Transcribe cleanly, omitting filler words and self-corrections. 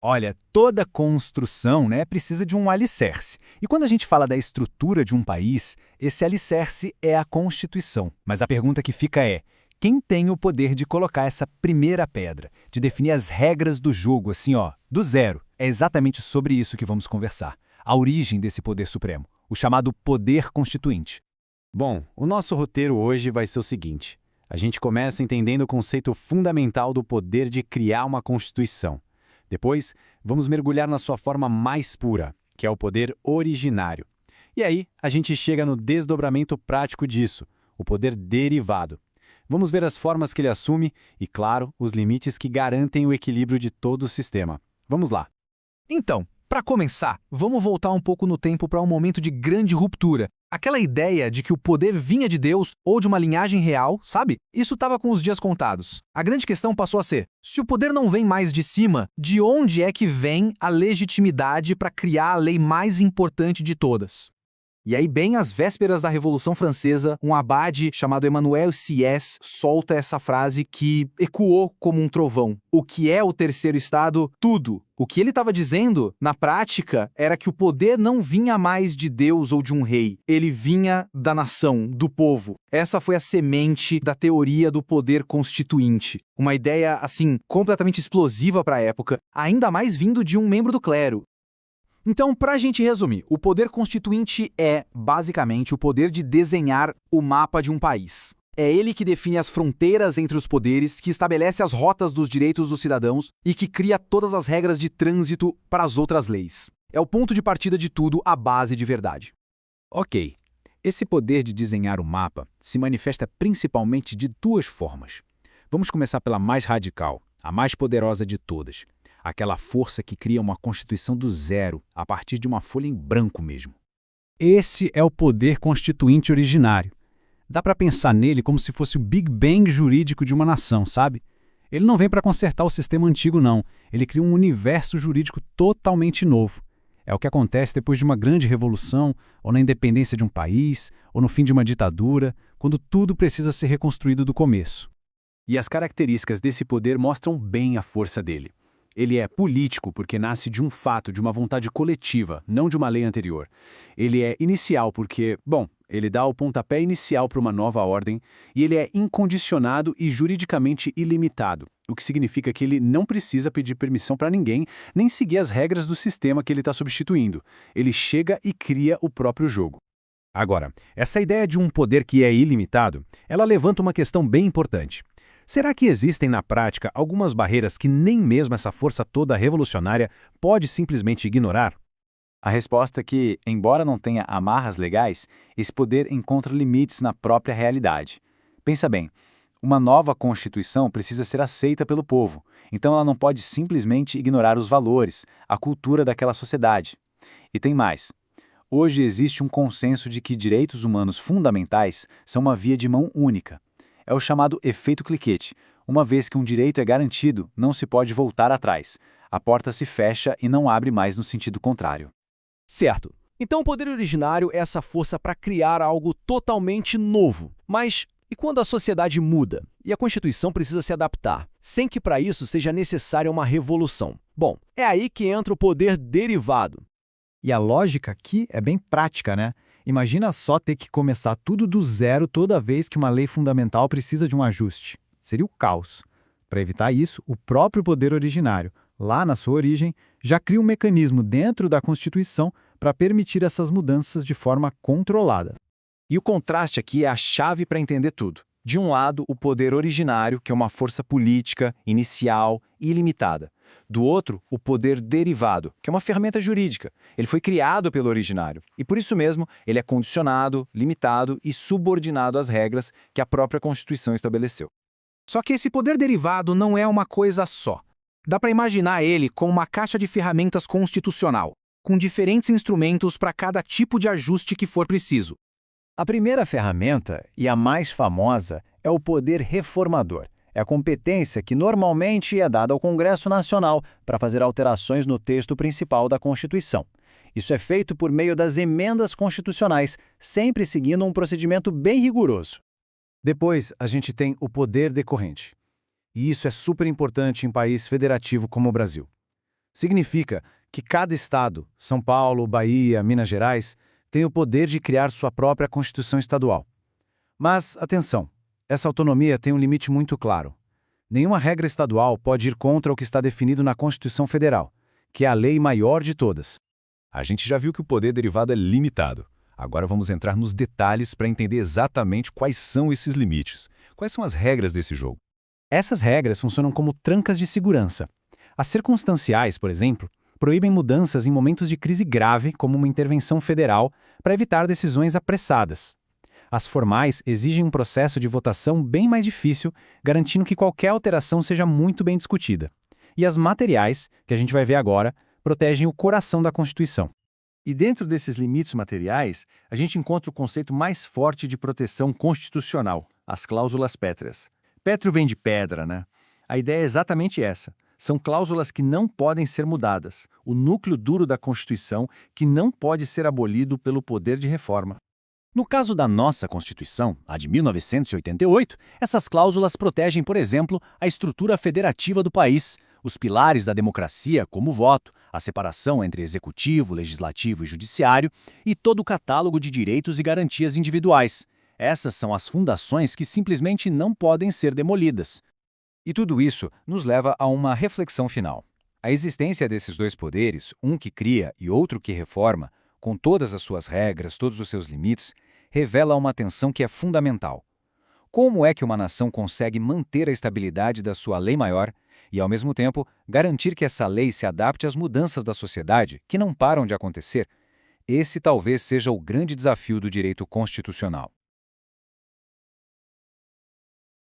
Olha, toda construção, né, precisa de um alicerce. E quando a gente fala da estrutura de um país, esse alicerce é a Constituição. Mas a pergunta que fica é: quem tem o poder de colocar essa primeira pedra, de definir as regras do jogo, assim, ó, do zero? É exatamente sobre isso que vamos conversar. A origem desse poder supremo, o chamado poder constituinte. Bom, o nosso roteiro hoje vai ser o seguinte. A gente começa entendendo o conceito fundamental do poder de criar uma Constituição. Depois, vamos mergulhar na sua forma mais pura, que é o poder originário. E aí, a gente chega no desdobramento prático disso, o poder derivado. Vamos ver as formas que ele assume e, claro, os limites que garantem o equilíbrio de todo o sistema. Vamos lá. Então, para começar, vamos voltar um pouco no tempo para um momento de grande ruptura. Aquela ideia de que o poder vinha de Deus ou de uma linhagem real, sabe? Isso estava com os dias contados. A grande questão passou a ser: se o poder não vem mais de cima, de onde é que vem a legitimidade para criar a lei mais importante de todas? E aí, bem às vésperas da Revolução Francesa, um abade chamado Emmanuel Sieyès solta essa frase que ecoou como um trovão. O que é o terceiro estado? Tudo. O que ele estava dizendo, na prática, era que o poder não vinha mais de Deus ou de um rei. Ele vinha da nação, do povo. Essa foi a semente da teoria do poder constituinte. Uma ideia, assim, completamente explosiva para a época, ainda mais vindo de um membro do clero. Então, para a gente resumir, o poder constituinte é, basicamente, o poder de desenhar o mapa de um país. É ele que define as fronteiras entre os poderes, que estabelece as rotas dos direitos dos cidadãos e que cria todas as regras de trânsito para as outras leis. É o ponto de partida de tudo, a base de verdade. Ok, esse poder de desenhar o mapa se manifesta principalmente de duas formas. Vamos começar pela mais radical, a mais poderosa de todas. Aquela força que cria uma constituição do zero, a partir de uma folha em branco mesmo. Esse é o poder constituinte originário. Dá para pensar nele como se fosse o Big Bang jurídico de uma nação, sabe? Ele não vem para consertar o sistema antigo, não. Ele cria um universo jurídico totalmente novo. É o que acontece depois de uma grande revolução, ou na independência de um país, ou no fim de uma ditadura, quando tudo precisa ser reconstruído do começo. E as características desse poder mostram bem a força dele. Ele é político porque nasce de um fato, de uma vontade coletiva, não de uma lei anterior. Ele é inicial porque, ele dá o pontapé inicial para uma nova ordem, e ele é incondicionado e juridicamente ilimitado, o que significa que ele não precisa pedir permissão para ninguém, nem seguir as regras do sistema que ele está substituindo. Ele chega e cria o próprio jogo. Agora, essa ideia de um poder que é ilimitado, ela levanta uma questão bem importante. Será que existem na prática algumas barreiras que nem mesmo essa força toda revolucionária pode simplesmente ignorar? A resposta é que, embora não tenha amarras legais, esse poder encontra limites na própria realidade. Pensa bem, uma nova Constituição precisa ser aceita pelo povo, então ela não pode simplesmente ignorar os valores, a cultura daquela sociedade. E tem mais. Hoje existe um consenso de que direitos humanos fundamentais são uma via de mão única. É o chamado efeito cliquete. Uma vez que um direito é garantido, não se pode voltar atrás. A porta se fecha e não abre mais no sentido contrário. Certo. Então o poder originário é essa força para criar algo totalmente novo. Mas e quando a sociedade muda e a Constituição precisa se adaptar, sem que para isso seja necessária uma revolução? Bom, é aí que entra o poder derivado. E a lógica aqui é bem prática, né? Imagina só ter que começar tudo do zero toda vez que uma lei fundamental precisa de um ajuste. Seria o caos. Para evitar isso, o próprio poder originário, lá na sua origem, já cria um mecanismo dentro da Constituição para permitir essas mudanças de forma controlada. E o contraste aqui é a chave para entender tudo. De um lado, o poder originário, que é uma força política, inicial e ilimitada. Do outro, o poder derivado, que é uma ferramenta jurídica. Ele foi criado pelo originário e, por isso mesmo, ele é condicionado, limitado e subordinado às regras que a própria Constituição estabeleceu. Só que esse poder derivado não é uma coisa só. Dá para imaginar ele como uma caixa de ferramentas constitucional, com diferentes instrumentos para cada tipo de ajuste que for preciso. A primeira ferramenta, e a mais famosa, é o poder reformador. É a competência que normalmente é dada ao Congresso Nacional para fazer alterações no texto principal da Constituição. Isso é feito por meio das emendas constitucionais, sempre seguindo um procedimento bem rigoroso. Depois, a gente tem o poder decorrente. E isso é super importante em um país federativo como o Brasil. Significa que cada estado, São Paulo, Bahia, Minas Gerais, tem o poder de criar sua própria Constituição estadual. Mas, atenção, essa autonomia tem um limite muito claro. Nenhuma regra estadual pode ir contra o que está definido na Constituição Federal, que é a lei maior de todas. A gente já viu que o poder derivado é limitado. Agora vamos entrar nos detalhes para entender exatamente quais são esses limites. Quais são as regras desse jogo? Essas regras funcionam como trancas de segurança. As circunstanciais, por exemplo, proíbem mudanças em momentos de crise grave, como uma intervenção federal, para evitar decisões apressadas. As formais exigem um processo de votação bem mais difícil, garantindo que qualquer alteração seja muito bem discutida. E as materiais, que a gente vai ver agora, protegem o coração da Constituição. E dentro desses limites materiais, a gente encontra o conceito mais forte de proteção constitucional, as cláusulas pétreas. Pétreo vem de pedra, né? A ideia é exatamente essa. São cláusulas que não podem ser mudadas, o núcleo duro da Constituição que não pode ser abolido pelo poder de reforma. No caso da nossa Constituição, a de 1988, essas cláusulas protegem, por exemplo, a estrutura federativa do país, os pilares da democracia, como o voto, a separação entre executivo, legislativo e judiciário e todo o catálogo de direitos e garantias individuais. Essas são as fundações que simplesmente não podem ser demolidas. E tudo isso nos leva a uma reflexão final. A existência desses dois poderes, um que cria e outro que reforma, com todas as suas regras, todos os seus limites, revela uma tensão que é fundamental. Como é que uma nação consegue manter a estabilidade da sua lei maior e, ao mesmo tempo, garantir que essa lei se adapte às mudanças da sociedade, que não param de acontecer? Esse talvez seja o grande desafio do direito constitucional.